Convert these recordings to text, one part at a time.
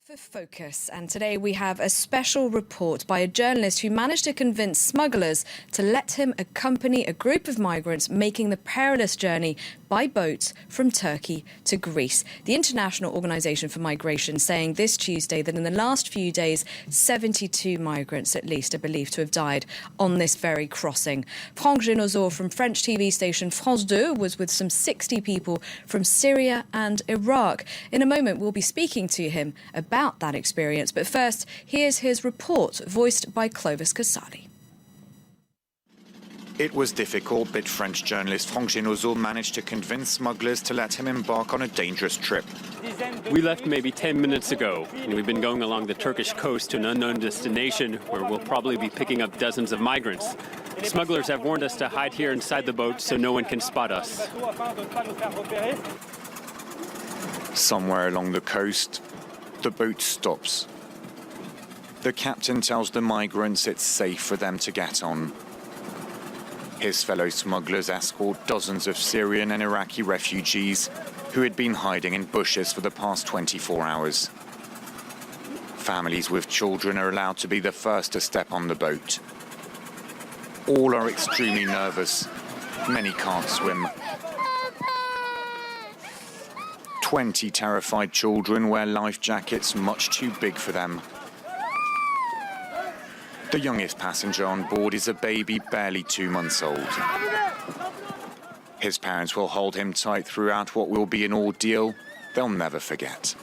For Focus, and today we have a special report by a journalist who managed to convince smugglers to let him accompany a group of migrants making the perilous journey by boat from Turkey to Greece. The International Organization for Migration saying this Tuesday that in the last few days, 72 migrants at least are believed to have died on this very crossing. Franck Genozor from French TV station France 2 was with some 60 people from Syria and Iraq. In a moment, we'll be speaking to him about that experience. But first, here's his report, voiced by Clovis Casali. It was difficult, but French journalist Franck Genozor managed to convince smugglers to let him embark on a dangerous trip. We left maybe 10 minutes ago, and we've been going along the Turkish coast to an unknown destination where we'll probably be picking up dozens of migrants. Smugglers have warned us to hide here inside the boat so no one can spot us. Somewhere along the coast, the boat stops. The captain tells the migrants it's safe for them to get on. His fellow smugglers escort dozens of Syrian and Iraqi refugees who had been hiding in bushes for the past 24 hours. Families with children are allowed to be the first to step on the boat. All are extremely nervous. Many can't swim. 20 terrified children wear life jackets much too big for them. The youngest passenger on board is a baby barely 2 months old. His parents will hold him tight throughout what will be an ordeal they'll never forget.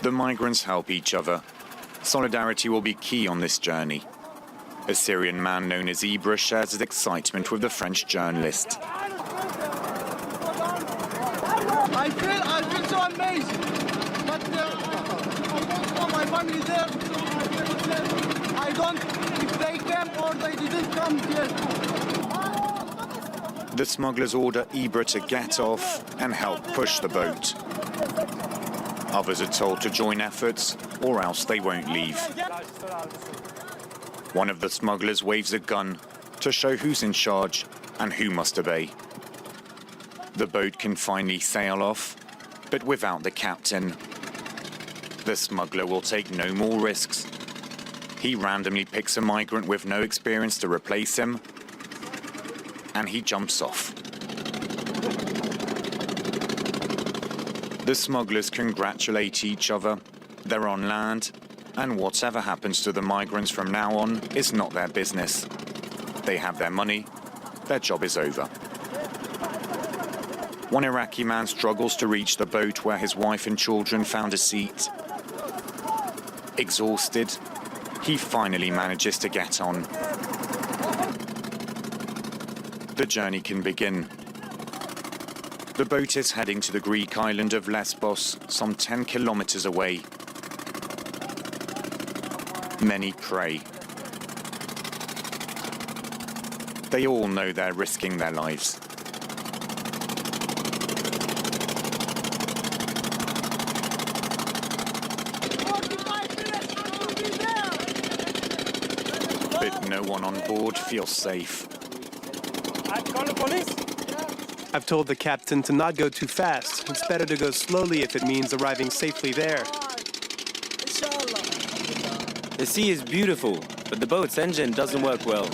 The migrants help each other. Solidarity will be key on this journey. A Syrian man known as Ibra shares his excitement with the French journalist. I feel so amazing, but I don't want my family there, so I don't, if they came or they didn't come here. The smugglers order Ibra to get off and help push the boat. Others are told to join efforts or else they won't leave. One of the smugglers waves a gun to show who's in charge and who must obey. The boat can finally sail off, but without the captain. The smuggler will take no more risks. He randomly picks a migrant with no experience to replace him, and he jumps off. The smugglers congratulate each other. They're on land, and whatever happens to the migrants from now on is not their business. They have their money. Their job is over. One Iraqi man struggles to reach the boat where his wife and children found a seat. Exhausted, he finally manages to get on. The journey can begin. The boat is heading to the Greek island of Lesbos, some 10 kilometers away. Many pray. They all know they're risking their lives. But no one on board feels safe. I've told the captain to not go too fast. It's better to go slowly if it means arriving safely there. The sea is beautiful, but the boat's engine doesn't work well.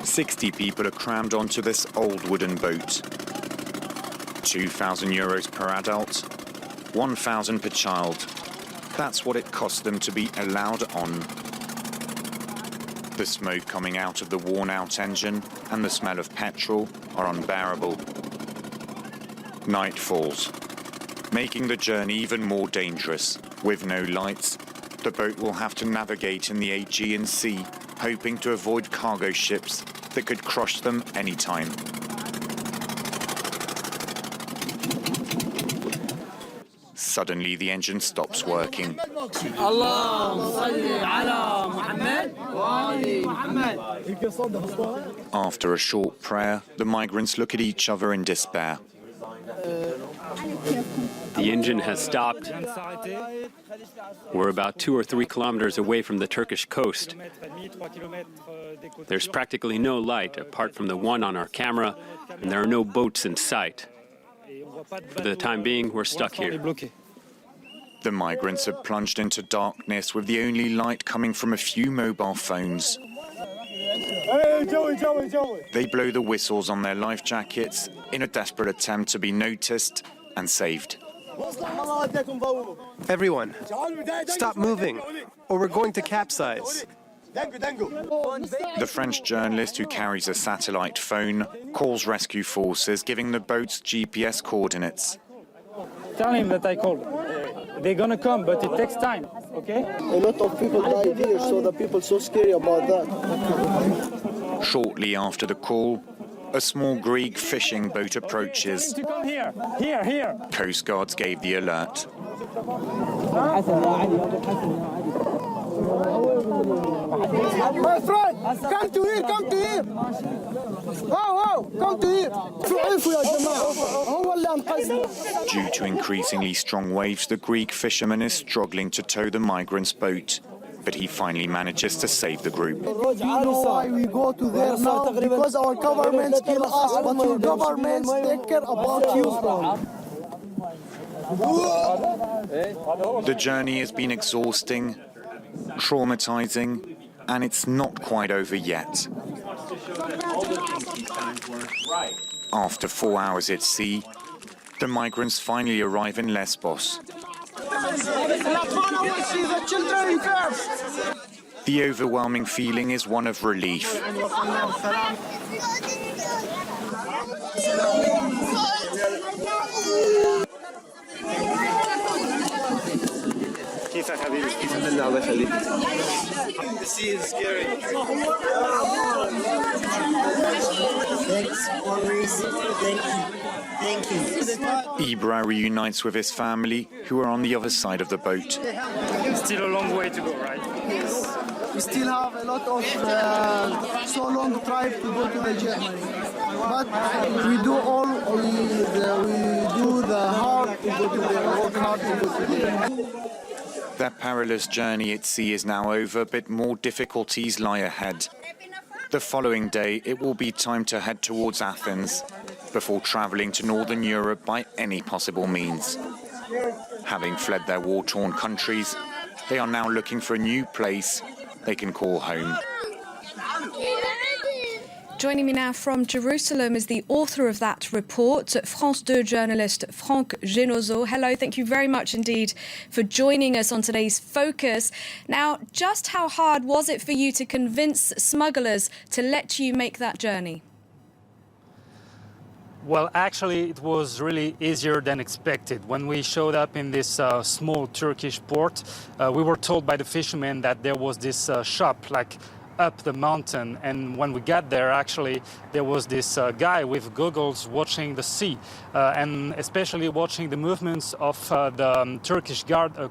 60 people are crammed onto this old wooden boat. 2,000 euros per adult, 1,000 per child. That's what it costs them to be allowed on. The smoke coming out of the worn-out engine and the smell of petrol are unbearable. Night falls, making the journey even more dangerous. With no lights, the boat will have to navigate in the Aegean Sea, hoping to avoid cargo ships that could crush them anytime. Suddenly, the engine stops working. After a short prayer, the migrants look at each other in despair. The engine has stopped. We're about 2 or 3 kilometers away from the Turkish coast. There's practically no light apart from the one on our camera, and there are no boats in sight. For the time being, we're stuck here. The migrants have plunged into darkness with the only light coming from a few mobile phones. They blow the whistles on their life jackets in a desperate attempt to be noticed and saved. Everyone, stop moving, or we're going to capsize. The French journalist who carries a satellite phone calls rescue forces, giving the boat's GPS coordinates. Tell him that I called. They're gonna come, but it takes time, okay? A lot of people died here, so the people so scary about that. Shortly after the call, a small Greek fishing boat approaches. Come here, here. Coast Guards gave the alert. My friend, come to here, come to here. Come to here. Due to increasingly strong waves, the Greek fisherman is struggling to tow the migrants' boat, but he finally manages to save the group. You know why we go to there now? Because our governments kill us, but your governments take care about you. The journey has been exhausting, traumatizing, and it's not quite over yet. After 4 hours at sea, the migrants finally arrive in Lesbos. The overwhelming feeling is one of relief. The sea is scary. Thank you. Ibra reunites with his family, who are on the other side of the boat. Still a long way to go, right? Yes. We still have a lot of so long drive to go to the Germany. But we do the hard to go to there, work hard to go to there. Their perilous journey at sea is now over, but more difficulties lie ahead. The following day, it will be time to head towards Athens before travelling to Northern Europe by any possible means. Having fled their war-torn countries, they are now looking for a new place they can call home. Joining me now from Jerusalem is the author of that report, France 2 journalist Franck Genozo. Hello, thank you very much indeed for joining us on today's Focus. Now, just how hard was it for you to convince smugglers to let you make that journey? Well, actually, it was really easier than expected. When we showed up in this small Turkish port, we were told by the fishermen that there was this shop, like up the mountain, and when we got there, actually there was this guy with goggles watching the sea and especially watching the movements of the Turkish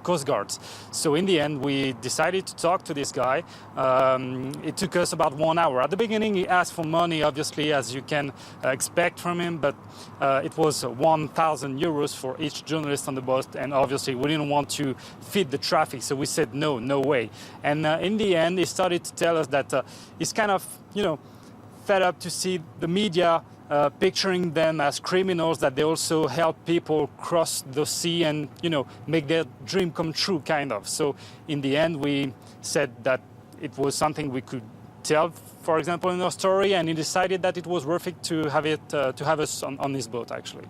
Coast Guards. So in the end we decided to talk to this guy. It took us about 1 hour. At the beginning he asked for money, obviously, as you can expect from him, but it was 1,000 euros for each journalist on the boat, and obviously we didn't want to feed the traffic, so we said no way. And in the end he started to tell us that he's kind of, fed up to see the media picturing them as criminals, that they also help people cross the sea and, make their dream come true, kind of. So in the end, we said that it was something we could tell, for example, in our story, and he decided that it was worth it to have us on his boat, actually.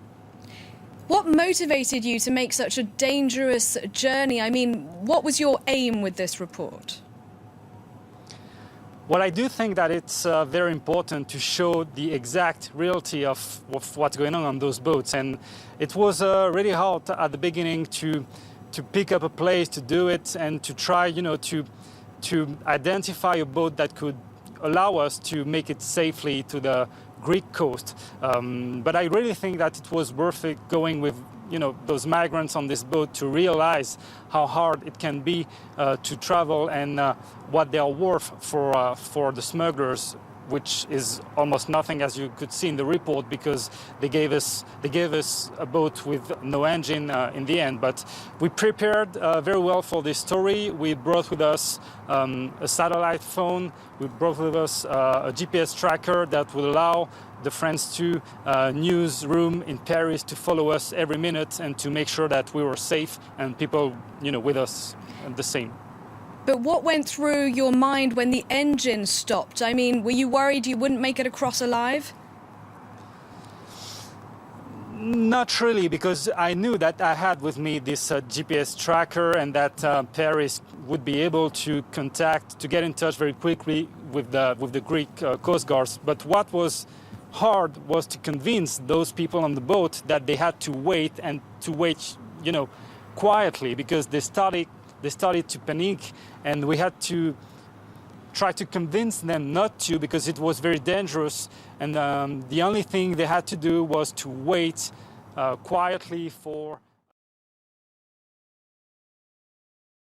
What motivated you to make such a dangerous journey? I mean, what was your aim with this report? Well, I do think that it's very important to show the exact reality of what's going on those boats. And it was really hard at the beginning to pick up a place to do it and to try, to identify a boat that could allow us to make it safely to the Greek coast. But I really think that it was worth it going with those migrants on this boat to realize how hard it can be to travel and what they are worth for the smugglers which is almost nothing, as you could see in the report, because they gave us a boat with no engine in the end. But we prepared very well for this story. We brought with us a satellite phone. We brought with us a GPS tracker that will allow the France 2 newsroom in Paris to follow us every minute and to make sure that we were safe and people, with us the same. But what went through your mind when the engine stopped? I mean, were you worried you wouldn't make it across alive? Not really, because I knew that I had with me this GPS tracker and that Paris would be able to get in touch very quickly with the Greek Coast Guards. But what was hard was to convince those people on the boat that they had to wait quietly, because they started to panic, and we had to try to convince them not to, because it was very dangerous. And the only thing they had to do was to wait quietly for